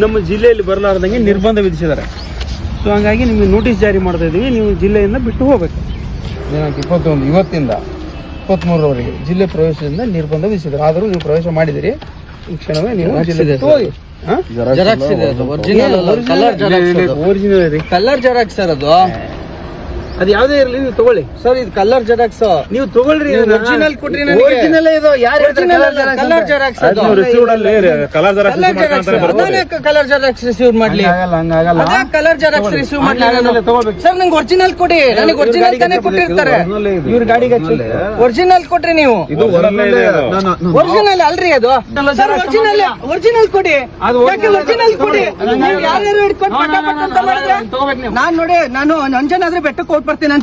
ನಮ್ಮ ಜಿಲ್ಲೆಯಲ್ಲಿ ಬರಲಾರ್ದಂಗೆ ನಿರ್ಬಂಧ ವಿಧಿಸಿದ್ದಾರೆ. ಸೊ ಹಂಗಾಗಿ ನಿಮಗೆ ನೋಟಿಸ್ ಜಾರಿ ಮಾಡ್ತಾ ಇದ್ದೀವಿ, ನೀವು ಜಿಲ್ಲೆಯಿಂದ ಬಿಟ್ಟು ಹೋಗ್ಬೇಕು. ದಿನಾಂಕ 21 ಇವತ್ತಿಂದ 23ರವರೆಗೆ ಜಿಲ್ಲೆ ಪ್ರವೇಶದಿಂದ ನಿರ್ಬಂಧ ವಿಧಿಸಿದ್ದಾರೆ. ಆದರೂ ನೀವು ಪ್ರವೇಶ ಮಾಡಿದಿರಿ, ಈ ಕ್ಷಣವೇ ನೀವು ಜಿಲ್ಲೆ ಬಿಟ್ಟು ಹೋಗಿ. ಜೆರಾಕ್ಸ್ ಇದೆ ಅದು, ಒರಿಜಿನಲ್ ಅಲ್ಲ, ಕಲರ್ ಜೆರಾಕ್ಸ್. ಒರಿಜಿನಲ್ ಇದೆ, ಕಲರ್ ಜೆರಾಕ್ಸ್ ಸರ್ ಅದು. ಅದು ಯಾವುದೇ ಇರಲಿ ನೀವು ತಗೊಳ್ಳಿ ಸರ್. ಇದು ಕಲರ್ ಜೆರಾಕ್ಸ್ ನೀವು ತಗೊಳ್ರಿ. ಒರಿಜಿನಲ್ ಕೊಟ್ರಿ ನನಗೆ. ಒರಿಜಿನಲ್ ಇದು ಯಾರು ಕಲರ್ ಜೆರಾಕ್ಸ್ ಅದು. ಕಲರ್ ಜೆರಾಕ್ಸ್ ರಿಸೀವ್ ಮಾಡ್ಲಿ, ಕಲರ್ ಜೆರಾಕ್ಸ್ ರಿಸೀವ್ ಮಾಡ್ಲಿ ಸರ್. ನಂಗೆ ಒರಿಜಿನಲ್ ಕೊಡಿ, ನನಗೆ ಒರಿಜಿನಲ್ ತಾನೇ ಕೊಟ್ಟಿರ್ತಾರೆ. ಇವ್ರ ಗಾಡಿಗೆ ಒರಿಜಿನಲ್ ಕೊಟ್ರಿ ನೀವು. ಒರಿಜಿನಲ್ ಅಲ್ರಿ ಅದು ಸರ್. ಒರಿಜಿನಲ್ ಕೊಡಿ, ಒರಿಜಿನಲ್ ಕೊಡಿ. ಯಾರ್ಯಾರು ಹಿಡ್ಕೊಂಡು ಪಟಾಪಟ್ ಅಂತ ಮಾಡಿದ್ರೆ ನಾನ್ ನೋಡಿ, ನಾನು ಅಂಜನಾದ್ರಿ ಬೆಟ್ಟಕ್ಕೆ ಹೋಗಿ ಬರ್ತೀನಿ.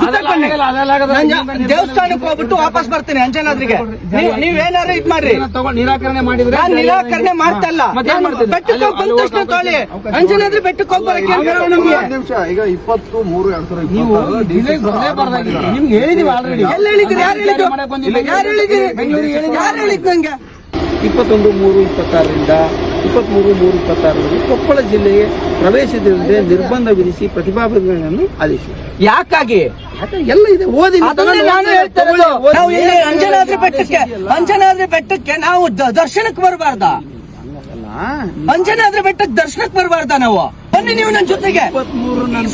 ದೇವಸ್ಥಾನಕ್ಕೆ ಹೋಗ್ಬಿಟ್ಟು ವಾಪಸ್ ಬರ್ತೀನಿ ಅಂಜನಾದ್ರಿಗೆ. ನೀವೇನಾರು ಇದ್ ಮಾಡ್ರಿ. ನಿರಾಕರಣೆ ಮಾಡಿದ್ರೆ ನಾನು ನಿರಾಕರಣೆ ಮಾಡ್ತಾ ಇಲ್ಲ. ಬೆಟ್ಟಕ್ಕೆ ಹೋಗಿ ಬಂದ ತಕ್ಷಣ ತೊಗೊಳ್ಳಿ, ಅಂಜನಾದ್ರಿ ಬೆಟ್ಟಕ್ಕೆ ಹೋಗಿ ಬರಕ್ಕೆ ಈಗ 23/2020 ನಿಮ್ಗೆ ಹೇಳಿದೀವಿ ಆಲ್ರೆಡಿ. ಎಲ್ಲ ಹೇಳಿದ್ರಿ? ಯಾರು ಹೇಳಿದ್ರು? ಯಾರು ಹೇಳಿದ್ರಿ? ಯಾರು ಹೇಳಿದ್ ನಂಗೆ? 21/3/26ರಿಂದ 23/3/26 ಕೊಪ್ಪಳ ಜಿಲ್ಲೆಗೆ ಪ್ರವೇಶಿಸದಂತೆ ನಿರ್ಬಂಧ ವಿಧಿಸಿ ಪ್ರತಿಭಾವಂತರನ್ನು ಆದೇಶಿಸಿದೆ. ಯಾಕಾಗಿ ಎಲ್ಲ ಇದೆ, ಓದಿ. ನಾನು ಹೇಳ್ತಾ ಇರೋದು, ನಾವು ಇಲ್ಲಿ ಅಂಜನಾದ್ರಿ ಬೆಟ್ಟಕ್ಕೆ ನಾವು ದರ್ಶನಕ್ಕೆ ಬರಬಾರ್ದ? ಅಂಜನಾದ್ರಿ ಬೆಟ್ಟಕ್ಕೆ ದರ್ಶನಕ್ಕೆ ಬರಬಾರ್ದ ನಾವು? ಬನ್ನಿ ನೀವು ನನ್ನ ಜೊತೆಗೆ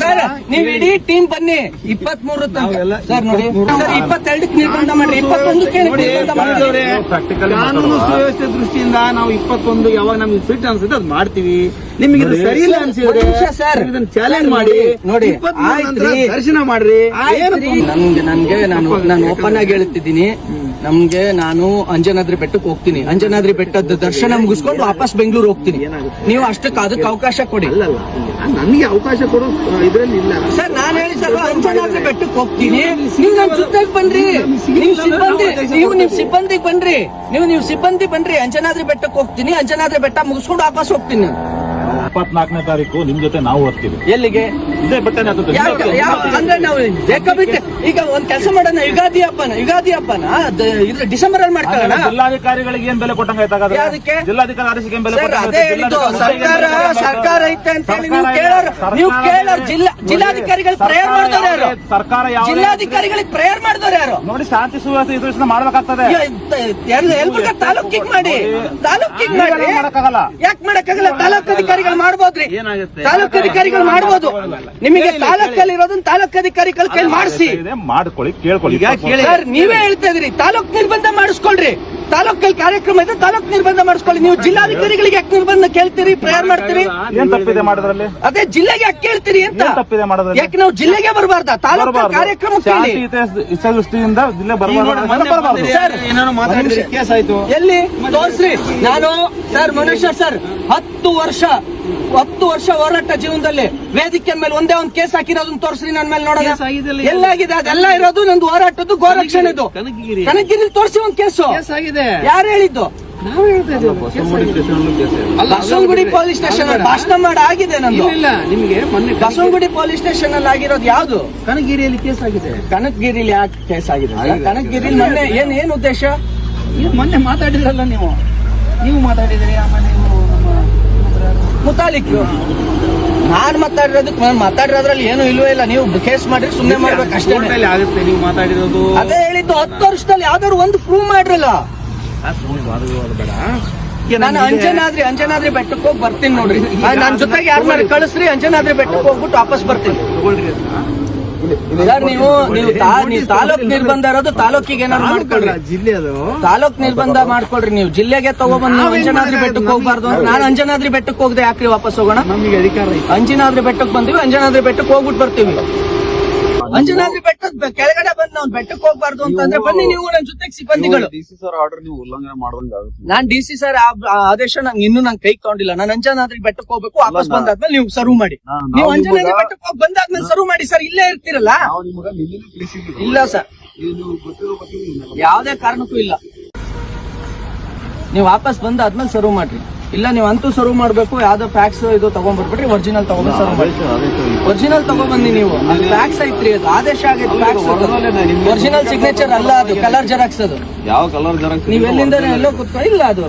ಸರ್. ನೀವು ಇಡೀ ಟೀಮ್ ಬನ್ನಿ. 23 ಸರ್ ನೋಡಿ ಸರ್, 22ಕ್ಕೆ ನಿರ್ಬಂಧ ಮಾಡ್ರಿ, 21ಕ್ಕೆ ನಿರ್ಬಂಧ ಮಾಡ್ರಿ. ಕಾನೂನು ಸುವ್ಯವಸ್ಥೆ ದೃಷ್ಟಿಯಿಂದ ನಾವು 21 ಯಾವಾಗ ನಮ್ಗೆ ಫಿಟ್ ಅನ್ಸುತ್ತೆ ಅದು ಮಾಡ್ತೀವಿ. ನಿಮಗೆ ಇದು ಸರಿ ಇಲ್ಲ ಅನ್ಸಿದ್ರೆ ಸರ್ ಇದನ್ನ ಚಾಲೆಂಜ್ ಮಾಡಿ ನೋಡಿ, ದರ್ಶನ ಮಾಡ್ರಿ. ನನ್ಗೆ ನಾನು ಓಪನ್ ಆಗಿ ಹೇಳ್ತಿದ್ದೀನಿ, ನಮ್ಗೆ ನಾನು ಅಂಜನಾದ್ರಿ ಬೆಟ್ಟಕ್ಕೆ ಹೋಗ್ತೀನಿ. ಅಂಜನಾದ್ರಿ ಬೆಟ್ಟದ ದರ್ಶನ ಮುಗಿಸ್ಕೊಂಡು ವಾಪಸ್ ಬೆಂಗಳೂರು ಹೋಗ್ತೀನಿ. ನೀವು ಅದಕ್ಕೆ ಅವಕಾಶ ಕೊಡಿ. ನನಗೆ ಅವಕಾಶ ಕೊಡೋ ಇದ್ರಲ್ಲಿ ಇಲ್ಲ ಸರ್. ನಾನು ಹೇಳಿ ಸರ್, ಅಂಜನಾದ್ರಿ ಬೆಟ್ಟಕ್ಕೆ ಹೋಗ್ತೀನಿ, ನೀವು ನನ್ನ ಜೊತೆಗೆ ಬನ್ರಿ. ನೀವು ಸಿಬ್ಬಂದಿಗೆ ಬನ್ರಿ, ನೀವು ಸಿಬ್ಬಂದಿ ಬನ್ರಿ. ಅಂಜನಾದ್ರಿ ಬೆಟ್ಟಕ್ಕೆ ಹೋಗ್ತೀನಿ, ಅಂಜನಾದ್ರಿ ಬೆಟ್ಟ ಮುಗಿಸ್ಕೊಂಡು ವಾಪಸ್ ಹೋಗ್ತೀನಿ. 24ನೇ ತಾರೀಕು ನಿಮ್ ಜೊತೆ ನಾವು ಹೋಗ್ತೀವಿ. ಎಲ್ಲಿಗೆ? ಇದೇ ಬೆಟ್ಟನೇ ಅಂದ್ರೆ ನಾವು ಬೇಕಾಬಿಟ್ಟೆ ಈಗ ಒಂದ್ ಕೆಲಸ ಮಾಡೋಣ. ಯುಗಾದಿ ಹಬ್ಬನ ಇದ್ರ ಡಿಸೆಂಬರ್ ಅಲ್ಲಿ ಮಾಡ್ಕೊಳ್ಳೋಣ. ಜಿಲ್ಲಾಧಿಕಾರಿಗಳಿಗೆ ಏನ್ ಬೆಲೆ ಕೊಟ್ಟಂಗ ಅದಕ್ಕೆ ಜಿಲ್ಲಾಧಿಕಾರಿ ಆದೇಶಕ್ಕೆ ಏನ್ ಬೆಲೆ ಅದೇ ಹೇಳಿದ್ದು. ಸರ್ಕಾರ ಐತೆ ಅಂತ ಹೇಳಿ ನೀವು ಕೇಳೋರು ಜಿಲ್ಲಾಧಿಕಾರಿಗಳು ಪ್ರೇಯರ್ ಮಾಡಿದವ್ರು ಯಾರು? ಸರ್ಕಾರ ಯಾವ ಜಿಲ್ಲಾಧಿಕಾರಿಗಳಿಗೆ ಪ್ರೇಯರ್ ಮಾಡಿದವ್ರು ಯಾರು? ನೋಡಿ, ಶಾಂತಿ ಸುವ್ಯವಸ್ಥೆ ಇದು ಮಾಡ್ಬೇಕಾಗ್ತದೆ. ಯಲಬುರ್ಗ ತಾಲೂಕಿಗೆ ಮಾಡಿ, ತಾಲೂಕಿಗೆ ಮಾಡಿ. ಯಾಕೆ ಮಾಡಕ್ಕಾಗಲ್ಲ? ತಾಲೂಕು ಅಧಿಕಾರಿಗಳು ಮಾಡ್ಬೋದ್ರಿ, ತಾಲೂಕು ಅಧಿಕಾರಿಗಳು ಮಾಡ್ಬೋದು. ನಿಮಗೆ ತಾಲೂಕಲ್ಲಿ ಇರೋದನ್ನ ತಾಲೂಕು ಅಧಿಕಾರಿಗಳ ಕೈ ಮಾಡಿಸಿ ಮಾಡ್ಕೊಳ್ಳಿ, ಕೇಳ್ಕೊಳ್ಳಿ. ಸರ್, ನೀವೇ ಹೇಳ್ತಾ ಇದ್ರಿ ತಾಲೂಕ್ ನಿರ್ಬಂಧ ಮಾಡಿಸ್ಕೊಳ್ರಿ. ತಾಲೂಕಲ್ಲಿ ಕಾರ್ಯಕ್ರಮ ಇದೆ, ತಾಲೂಕ್ ನಿರ್ಬಂಧ ಮಾಡಿಸ್ಕೊಳ್ಳಿ. ನೀವು ಜಿಲ್ಲಾಧಿಕಾರಿಗಳಿಗೆ ಯಾಕೆ ನಿರ್ಬಂಧ ಕೇಳ್ತೀರಿ, ಪ್ರೇಯರ್ ಮಾಡ್ತೀರಿ? ಏನ್ ತಪ್ಪಿದೆ ಮಾಡೋದ್ರಲ್ಲಿ? ಅದೇ ಜಿಲ್ಲೆಗೆ ಯಾಕೆ ಕೇಳ್ತೀರಿ ಅಂತ? ತಪ್ಪಿದೆ ಮಾಡೋದ್ರಲ್ಲಿ? ಯಾಕೆ ನಾವು ಜಿಲ್ಲೆಗೆ ಬರಬಾರ್ದ? ತಾಲೂಕು ಕಾರ್ಯಕ್ರಮ ದೃಷ್ಟಿಯಿಂದ ಜಿಲ್ಲೆ ಬರಬಾರ್ದು. ಸರ್, ಮಾತಾಡಿದ್ರೆ ಕೇಸ್ ಆಯ್ತು. ಎಲ್ಲಿ ತೋರಿಸ್ರಿ. ನಾನು ಸರ್ ಮನುಷ್ಯ ಸರ್, 10 ವರ್ಷ ಹೋರಾಟ ಜೀವನದಲ್ಲಿ ವೇದಿಕೆ ಮೇಲೆ ಒಂದೇ ಒಂದು ಕೇಸ್ ಹಾಕಿರೋದನ್ನ ತೋರಿಸ್ರಿ ನನ್ನ ಮೇಲೆ ನೋಡೋಣ. ಎಲ್ಲಾಗಿದೆ? ಅದೆಲ್ಲ ಇರೋದು ನಂದು ಹೋರಾಟದ್ದು ಗೋರಕ್ಷಣೆದು. ಕನಕಗಿರಿ ತೋರಿಸಿ ಒಂದು ಕೇಸು ಆಗಿದೆ. ಯಾರು ಹೇಳಿದ್ದು? ನಾವು ಹೇಳ್ತಾ ಇದ್ದೀವಿ. ಬಸವನಗುಡಿ ಪೊಲೀಸ್ ಸ್ಟೇಷನ್ ಅಲ್ಲಿ ಭಾಷಣ ಮಾಡಿ ಆಗಿದೆ ನಂದು. ಇಲ್ಲ, ನಿಮಗೆ ಮೊನ್ನೆ ಬಸವನಗುಡಿ ಪೊಲೀಸ್ ಸ್ಟೇಷನ್ ಅಲ್ಲಿ ಆಗಿರೋದು ಯಾವ್ದು? ಕನಕಗಿರಿಯಲ್ಲಿ ಕೇಸ್ ಆಗಿದೆ. ಕನಕಗಿರಿಲಿ ಯಾಕೆ ಕೇಸ್ ಆಗಿದೆ? ಕನಕಗಿರಿಲಿ ಮೊನ್ನೆ ಏನ್ ಉದ್ದೇಶ? ಮೊನ್ನೆ ಮಾತಾಡಿದ್ರಲ್ಲ ನೀವು ಮಾತಾಡಿದ್ರಿ. ಆಮೇಲೆ ಮುತಾಲಿಕ್ ನಾನ್ ಮಾತಾಡಿರೋದ್ರಲ್ಲಿ ಏನು ಇಲ್ವೇ ಇಲ್ಲ. ನೀವು ಕೇಸ್ ಮಾಡ್ರಿ, ಸುಮ್ಮನೆ ಮಾಡ್ಬೇಕು ಅಷ್ಟೇ. ಆಗುತ್ತೆ ನೀವು ಮಾತಾಡಿರೋದು. ಅದೇ ಹೇಳಿದ್ದು 10 ವರ್ಷದಲ್ಲಿ ಯಾವ್ದಾದ್ರು ಒಂದು ಪ್ರೂವ್ ಮಾಡ್ರಲ್ಲ. ನಾನು ಅಂಜನಾದ್ರಿ ಬೆಟ್ಟಕ್ಕೆ ಹೋಗಿ ಬರ್ತೀನಿ ನೋಡ್ರಿ. ನನ್ನ ಜೊತೆಗೆ ಯಾರು ಕಳಿಸ್ರಿ, ಅಂಜನಾದ್ರಿ ಬೆಟ್ಟಕ್ಕೆ ಹೋಗ್ಬಿಟ್ಟು ವಾಪಸ್ ಬರ್ತೀನಿ. ಸರ್, ನೀವು ತಾಲೂಕ್ ನಿರ್ಬಂಧ ಇರೋದು ತಾಲೂಕಿಗೆ ಏನಾದ್ರು ಮಾಡ್ಕೊಳ್ರಿ. ಜಿಲ್ಲೆ ಅದು ತಾಲೂಕ್ ನಿರ್ಬಂಧ ಮಾಡ್ಕೊಳ್ರಿ. ನೀವು ಜಿಲ್ಲೆಗೆ ತಗೊಬಂದು ನೀವು ಅಂಜನಾದ್ರಿ ಬೆಟ್ಟಕ್ಕೆ ಹೋಗ್ಬಾರ್ದು. ನಾನು ಅಂಜನಾದ್ರಿ ಬೆಟ್ಟಕ್ಕೆ ಹೋಗದೆ ಯಾಕ್ರಿ ವಾಪಸ್ ಹೋಗೋಣ? ನಮಗೆ ಅಧಿಕಾರ ಐತೆ. ಅಂಜನಾದ್ರಿ ಬೆಟ್ಟಕ್ಕೆ ಬಂದಿವಿ, ಅಂಜನಾದ್ರಿ ಬೆಟ್ಟಕ್ಕೆ ಹೋಗ್ಬಿಟ್ಟು ಬರ್ತೀವಿ. ಅಂಜನಾದ್ರಿ ಬೆಟ್ಟದ ಕೆಳಗಡೆ ಬಂದು ನಾವು ಬೆಟ್ಟಕ್ಕೆ ಹೋಗ್ಬಾರ್ದು ಅಂತಂದ್ರೆ ಬನ್ನಿ ನೀವು ನನ್ನ ಜೊತೆಗೆ ಸಿಬ್ಬಂದಿಗಳು. ಡಿಸಿ ಸರ್ ಆರ್ಡರ್ ನೀವು ಉಲ್ಲಂಘನೆ ಮಾಡುವಂಗ ಆಗುತ್ತೆ. ನಾನ್ ಡಿಸಿ ಸರ್ ಆದೇಶ ನಂಗೆ ಇನ್ನೂ ನಂಗೆ ಕೈ ತಗೊಂಡಿಲ್ಲ. ನಾನು ಅಂಜನಾದ್ರಿ ಬೆಟ್ಟಕ್ಕೆ ಹೋಗ್ಬೇಕು, ವಾಪಸ್ ಬಂದಾದ್ಮೇಲೆ ನೀವು ಸರ್ವ್ ಮಾಡಿ. ನೀವು ಅಂಜನಾದ್ರಿ ಬೆಟ್ಟಕ್ಕೆ ಹೋಗಿ ಬಂದಾದ್ಮೇಲೆ ಸರ್ವ್ ಮಾಡಿ ಸರ್. ಇಲ್ಲೇ ಇರ್ತೀರಲ್ಲ? ಇಲ್ಲ ಸರ್, ಯಾವುದೇ ಕಾರಣಕ್ಕೂ ಇಲ್ಲ. ನೀವು ವಾಪಸ್ ಬಂದಾದ್ಮೇಲೆ ಸರ್ವ್ ಮಾಡ್ರಿ. ಇಲ್ಲ ನೀವು ಅಂತೂ ಸರ್ವ್ ಮಾಡ್ಬೇಕು. ಯಾವ್ದೋ ಫ್ಯಾಕ್ಸ್ ಇದು ತಗೊಂಡ್ಬರ್ಬಿಟ್ರಿ, ಒರಿಜಿನಲ್ ತಗೊಂಡ್ ಸರ್ವ್ ಮಾಡಿ. ಒರಿಜಿನಲ್ ತಗೊಂಡ್ಬಂದಿ ನೀವು. ಅದು ಫ್ಯಾಕ್ಸ್ ಐತ್ರಿ, ಅದು ಆದೇಶ ಆಗೈತೆ. ಫ್ಯಾಕ್ಸ್ ಒರಿಜಿನಲ್ ಸಿಗ್ನೇಚರ್ ಅಲ್ಲ, ಅದು ಕಲರ್ ಜೆರಾಕ್ಸ್. ಅದು ಯಾವ ಕಲರ್ ಜೆರಾಕ್ಸ್? ನೀವ್ ಎಲ್ಲಿಂದ ಎಲ್ಲೋ ಕುತ್ಕೊ. ಇಲ್ಲ ಅದು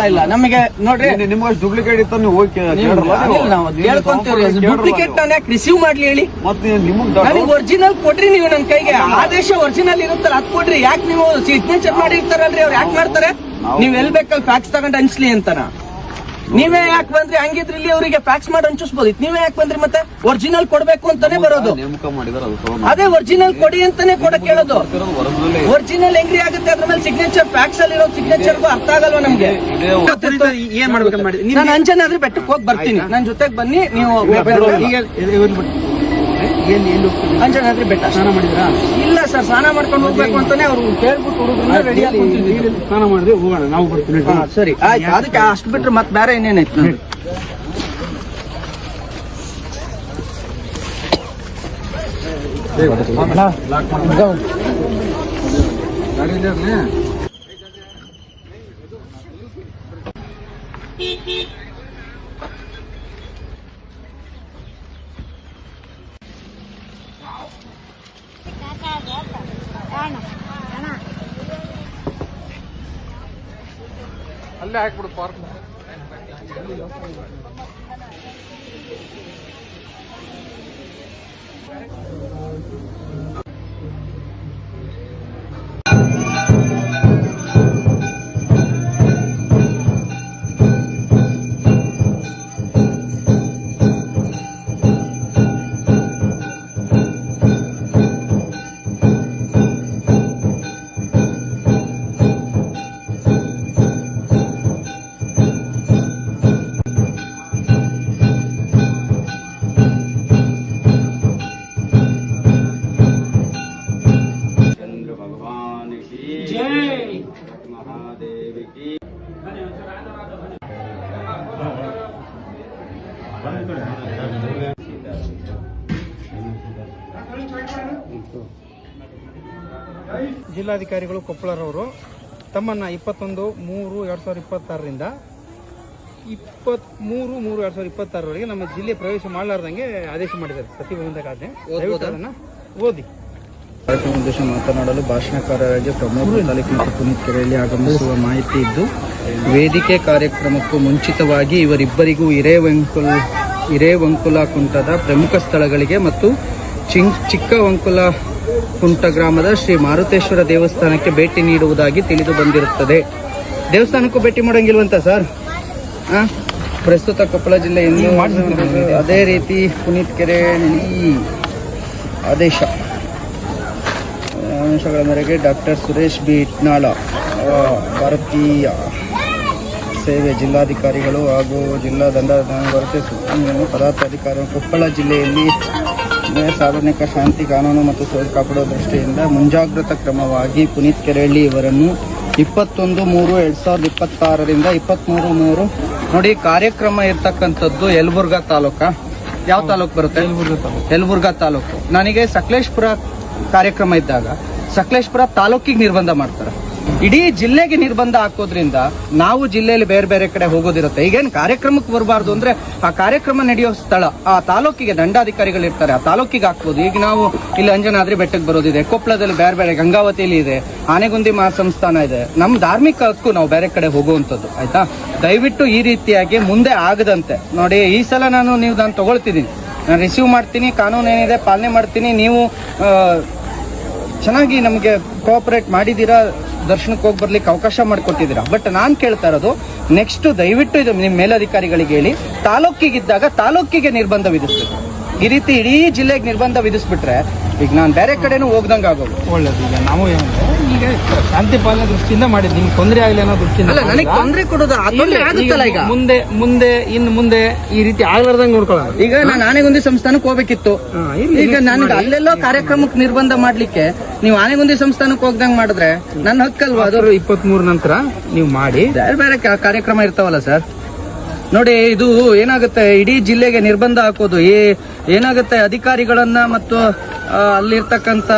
ಇಲ್ಲ ನಮಗೆ ನೋಡ್ರಿ, ನಿಮ್ಗೆ ಡೂಪ್ಲಿಕೇಟ್ ಇತ್ತು, ನೀವು ಹೋಗಿ ನಾವು ಕೇಳ್ಕೊಂತೀವಿ. ಡೂಪ್ಲಿಕೇಟ್ ನಾನು ಯಾಕೆ ರಿಸೀವ್ ಮಾಡ್ಲಿ ಹೇಳಿ? ಮತ್ತೆ ನಿಮ್ಗೆ ನನಗೆ ಒರಿಜಿನಲ್ ಕೊಡ್ರಿ ನೀವು. ನನ್ನ ಕೈಗೆ ಆದೇಶ ಒರಿಜಿನಲ್ ಇರುತ್ತಲ್ಲ ಅದ್ ಕೊಡ್ರಿ. ಯಾಕೆ ನೀವು ಸಿಗ್ನೇಚರ್ ಮಾಡಿರ್ತಾರಲ್ರಿ, ಅವ್ರು ಯಾಕೆ ಮಾಡ್ತಾರೆ? ನೀವ್ ಎಲ್ ಬೇಕಲ್ಲಿ ಫ್ಯಾಕ್ಸ್ ತಗೊಂಡ್ ಹಂಚ್ಲಿ ಅಂತನ? ನೀವೇ ಯಾಕೆ ಬಂದ್ರಿ? ಹಂಗಿದ್ರೆ ಇಲ್ಲಿ ಅವರಿಗೆ ಫ್ಯಾಕ್ಸ್ ಮಾಡಿ ಹಂಚಿಸ್ಬೋದಿತ್ತು. ನೀವೇ ಯಾಕೆ ಬಂದ್ರಿ? ಮತ್ತೆ ಒರಿಜಿನಲ್ ಕೊಡ್ಬೇಕು ಅಂತಾನೆ ಬರೋದು. ಅದೇ ಒರಿಜಿನಲ್ ಕೊಡಿ ಅಂತಾನೆ ಕೊಡಕ್ ಹೇಳೋದು. ಒರಿಜಿನಲ್ ಹೆಂಗ್ರಿ ಆಗುತ್ತೆ? ಅದ್ರ ಮೇಲೆ ಸಿಗ್ನೇಚರ್, ಫ್ಯಾಕ್ಸ್ ಅಲ್ಲಿ ಇರೋ ಸಿಗ್ನೇಚರ್ಗೂ ಅರ್ಥ ಆಗಲ್ವಾ ನಮ್ಗೆ? ಏನ್ ಮಾಡ್ಬೇಕಂತ ಮಾಡಿ ನಾನು ಅಂಜನಾದ್ರಿ ಬೆಟ್ಟಕ್ಕೆ ಹೋಗಿ ಬರ್ತೀನಿ, ನನ್ ಜೊತೆಗೆ ಬನ್ನಿ ನೀವು. ಅಂಜನಾದ್ರಿ ಬೆಟ್ಟ ಸ್ನಾನ ಮಾಡಿದ್ರಾ? ಇಲ್ಲ ಸರ್, ಸ್ನಾನ ಮಾಡ್ಕೊಂಡು ಹೋಗ್ಬೇಕು ಅಂತಾನೆ ಅವ್ರು ಕೇಳ್ಬಿಟ್ಟು ಹುಡುಗರನ್ನ ರೆಡಿ ಆಗಿ ಕುಂತಿದ್ರು. ಸ್ನಾನ ಮಾಡಿದ್ರೆ ಹೋಗೋಣ, ನಾವು ಬರ್ತೀನಿ. ಸರಿ ಆಯ್ತು, ಅದಕ್ಕೆ ಅಷ್ಟು ಬಿಟ್ರೆ ಮತ್ತೆ ಬೇರೆ ಏನೇನೈತೆ? ಅಲ್ಲೇ ಹಾಕ್ಬಿಡು ಪಾರ್ಕ್. ಜಿಲ್ಲಾಧಿಕಾರಿಗಳು ಕೊಪ್ಪಳರವರು ತಮ್ಮನ್ನು 21/3/2026ರಿಂದ 23/3/2026 ನಮ್ಮ ಜಿಲ್ಲೆ ಪ್ರವೇಶ ಮಾಡಲಾರ್ದಂಗೆ ಆದೇಶ ಮಾಡಿದ್ದಾರೆ. ಪ್ರತಿಬಂಧಕಾಜ್ಞೆ. ಅದನ್ನು ಓದಿ. ಕಾರ್ಯಕ್ರಮ ಉದ್ದೇಶ ಮಾತನಾಡಲು ಭಾಷಣಕಾರರಾಗಿ ಪ್ರಮೋದ್ ತಾಲೂಕು ಮತ್ತು ಪುನೀತ್ ಕೆರೆಯಲ್ಲಿ ಆಗಮಿಸುವ ಮಾಹಿತಿ ಇದ್ದು, ವೇದಿಕೆ ಕಾರ್ಯಕ್ರಮಕ್ಕೂ ಮುಂಚಿತವಾಗಿ ಇವರಿಬ್ಬರಿಗೂ ಹಿರೇವಂಕುಲ ಕುಂಟದ ಪ್ರಮುಖ ಸ್ಥಳಗಳಿಗೆ ಮತ್ತು ಚಿಕ್ಕವಂಕುಲ ಕುಂಟ ಗ್ರಾಮದ ಶ್ರೀ ಮಾರುತೇಶ್ವರ ದೇವಸ್ಥಾನಕ್ಕೆ ಭೇಟಿ ನೀಡುವುದಾಗಿ ತಿಳಿದು ಬಂದಿರುತ್ತದೆ. ದೇವಸ್ಥಾನಕ್ಕೂ ಭೇಟಿ ಮಾಡೋಂಗಿಲ್ವಂತ ಸರ್? ಪ್ರಸ್ತುತ ಕೊಪ್ಪಳ ಜಿಲ್ಲೆಯನ್ನು ಅದೇ ರೀತಿ ಪುನೀತ್ ಕೆರೆಯಲ್ಲಿ ಆದೇಶ ಅಂಶಗಳ ಮೇರೆಗೆ ಡಾಕ್ಟರ್ ಸುರೇಶ್ ಬಿ ಇಟ್ನಾಳ ಭಾರತೀಯ ಸೇವೆ ಜಿಲ್ಲಾಧಿಕಾರಿಗಳು ಹಾಗೂ ಜಿಲ್ಲಾ ದಂಡಾಧಿಕಾರಿ ಪದಾಧಿಕಾರಿಗಳು ಕೊಪ್ಪಳ ಜಿಲ್ಲೆಯಲ್ಲಿ ಸಾರ್ವಜನಿಕ ಶಾಂತಿ, ಕಾನೂನು ಮತ್ತು ಸುವ್ಯವಸ್ಥೆ ಕಾಪಾಡುವ ದೃಷ್ಟಿಯಿಂದ ಮುಂಜಾಗ್ರತಾ ಕ್ರಮವಾಗಿ ಪುನೀತ್ ಕೆರೆಹಳ್ಳಿ ಇವರನ್ನು 21/3/2026ರಿಂದ 23/3 ನೋಡಿ. ಕಾರ್ಯಕ್ರಮ ಇರ್ತಕ್ಕಂಥದ್ದು ಯಲಬುರ್ಗಾ ತಾಲೂಕಾ. ಯಾವ ತಾಲೂಕು ಬರುತ್ತೆ? ಯಲಬುರ್ಗಾ ತಾಲೂಕು. ನನಗೆ ಸಕಲೇಶ್ಪುರ ಕಾರ್ಯಕ್ರಮ ಇದ್ದಾಗ ಸಕಲೇಶ್ಪುರ ತಾಲೂಕಿಗೆ ನಿರ್ಬಂಧ ಮಾಡ್ತಾರೆ. ಇಡೀ ಜಿಲ್ಲೆಗೆ ನಿರ್ಬಂಧ ಹಾಕೋದ್ರಿಂದ ನಾವು ಜಿಲ್ಲೆಯಲ್ಲಿ ಬೇರೆ ಬೇರೆ ಕಡೆ ಹೋಗೋದಿರುತ್ತೆ. ಈಗೇನು ಕಾರ್ಯಕ್ರಮಕ್ಕೆ ಬರಬಾರ್ದು ಅಂದ್ರೆ ಆ ಕಾರ್ಯಕ್ರಮ ನಡೆಯೋ ಸ್ಥಳ ಆ ತಾಲೂಕಿಗೆ ದಂಡಾಧಿಕಾರಿಗಳು ಇರ್ತಾರೆ, ಆ ತಾಲೂಕಿಗೆ ಹಾಕ್ಬೋದು. ಈಗ ನಾವು ಇಲ್ಲಿ ಅಂಜನಾದ್ರಿ ಬೆಟ್ಟಕ್ಕೆ ಬರೋದಿದೆ, ಕೊಪ್ಪಳದಲ್ಲಿ ಬೇರೆ ಬೇರೆ, ಗಂಗಾವತಿಯಲ್ಲಿ ಇದೆ, ಆನೆಗುಂದಿ ಮಹಾಸಂಸ್ಥಾನ ಇದೆ. ನಮ್ಮ ಧಾರ್ಮಿಕ ಹಕ್ಕು ನಾವು ಬೇರೆ ಕಡೆ ಹೋಗುವಂಥದ್ದು. ಆಯ್ತಾ? ದಯವಿಟ್ಟು ಈ ರೀತಿಯಾಗಿ ಮುಂದೆ ಆಗದಂತೆ ನೋಡಿ. ಈ ಸಲ ನಾನು ತಗೊಳ್ತಿದ್ದೀನಿ, ನಾನು ರಿಸೀವ್ ಮಾಡ್ತೀನಿ, ಕಾನೂನು ಏನಿದೆ ಪಾಲನೆ ಮಾಡ್ತೀನಿ. ನೀವು ಚೆನ್ನಾಗಿ ನಮಗೆ ಕೋಆಪರೇಟ್ ಮಾಡಿದ್ದೀರಾ, ದರ್ಶನಕ್ಕೆ ಹೋಗಿ ಬರ್ಲಿಕ್ಕೆ ಅವಕಾಶ ಮಾಡಿಕೊಟ್ಟಿದ್ದೀರಾ. ಬಟ್ ನಾನು ಕೇಳ್ತಾ ಇರೋದು, ನೆಕ್ಸ್ಟ್ ದಯವಿಟ್ಟು ಇದು ನಿಮ್ಮ ಮೇಲಧಿಕಾರಿಗಳಿಗೆ ಹೇಳಿ, ತಾಲೂಕಿಗಿದ್ದಾಗ ತಾಲೂಕಿಗೆ ನಿರ್ಬಂಧ ವಿಧಿಸ್ಬೇಕು. ಈ ರೀತಿ ಇಡೀ ಜಿಲ್ಲೆಗೆ ನಿರ್ಬಂಧ ವಿಧಿಸ್ಬಿಟ್ರೆ ಈಗ ನಾನು ಬೇರೆ ಕಡೆನೂ ಹೋಗ್ದಂಗೆ ಆಗೋದು. ಒಳ್ಳೇದು. ಈಗ ನಾವು ಈಗ ಶಾಂತಿ ಪಾಲನೆ ದೃಷ್ಟಿಯಿಂದ ಮಾಡಿದ್ದು, ನಿಮ್ಗೆ ತೊಂದರೆ ಆಗಲಿ ಅನ್ನೋ ದೃಷ್ಟಿಯಿಂದ. ಅಲ್ಲ, ನನಗೆ ತೊಂದರೆ ಕೊಡೋದು ಆಗುತ್ತಲ್ಲ. ಈಗ ಮುಂದೆ ಈ ರೀತಿ ಆಗ್ಲಾರ್ದಂಗೆ ನೋಡ್ಕೊಳ್ಳೋಣ. ಈಗ ನಾನು ಆನೆಗುಂದಿ ಸಂಸ್ಥಾನಕ್ಕೆ ಹೋಗ್ಬೇಕಿತ್ತು. ಈಗ ನನಗೆ ಅಲ್ಲೆಲ್ಲೋ ಕಾರ್ಯಕ್ರಮಕ್ಕೆ ನಿರ್ಬಂಧ ಮಾಡ್ಲಿಕ್ಕೆ ನೀವು ಆನೆಗುಂದಿ ಸಂಸ್ಥಾನಕ್ಕೆ ಹೋಗ್ದಂಗೆ ಮಾಡಿದ್ರೆ ನನ್ನ ಹಕ್ಕಲ್ವಾ ಅದು? 23 ನಂತರ ನೀವು ಮಾಡಿ. ಬೇರೆ ಬೇರೆ ಕಾರ್ಯಕ್ರಮ ಇರ್ತಾವಲ್ಲ ಸರ್. ನೋಡಿ, ಇದು ಏನಾಗುತ್ತೆ, ಇಡೀ ಜಿಲ್ಲೆಗೆ ನಿರ್ಬಂಧ ಹಾಕೋದು ಏನಾಗುತ್ತೆ, ಅಧಿಕಾರಿಗಳನ್ನ ಮತ್ತು ಅಲ್ಲಿರ್ತಕ್ಕಂಥ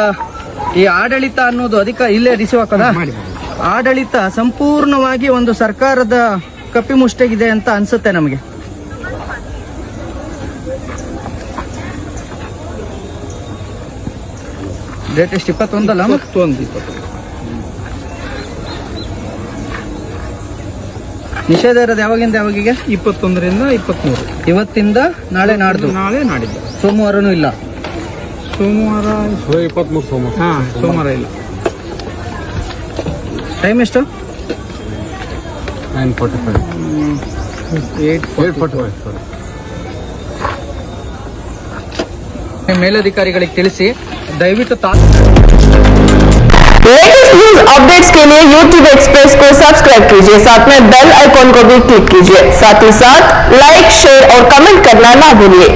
ಈ ಆಡಳಿತ ಅನ್ನೋದು ಇಲ್ಲೇ ರಿಸೀವ್ ಹಾಕೋದ ಆಡಳಿತ ಸಂಪೂರ್ಣವಾಗಿ ಒಂದು ಸರ್ಕಾರದ ಕಪ್ಪಿ ಮುಷ್ಟಿಗಿದೆ ಅಂತ ಅನ್ಸುತ್ತೆ ನಮಗೆ. ಡೇಟ್ ಎಷ್ಟು 21 ಅಲ್ಲ? 21. ನಿಷೇಧ ಇರೋದು ಯಾವಾಗಿಂದ ಯಾವಾಗಿಗೆ? 21ರಿಂದ 23. ಇವತ್ತಿಂದ ನಾಳೆ ನಾಡ್ದು. ನಾಳೆ ನಾಡಿದ್ದು. ಸೋಮವಾರನೂ ಇಲ್ಲ. ಸೋಮವಾರ 23 ಸೋಮವಾರ. ಹಾ ಸೋಮವಾರ ಇಲ್ಲ. ಟೈಮ್ ಎಷ್ಟು? 9:45. 8:45. ಮೇಲಧಿಕಾರಿಗಳಿಗೆ ತಿಳಿಸಿ ದಯವಿಟ್ಟು लेटेस्ट न्यूज अपडेट्स के लिए YouTube एक्सप्रेस को सब्सक्राइब कीजिए, साथ में बेल आइकॉन को भी क्लिक कीजिए, साथ ही साथ लाइक, शेयर और कमेंट करना ना भूलिए।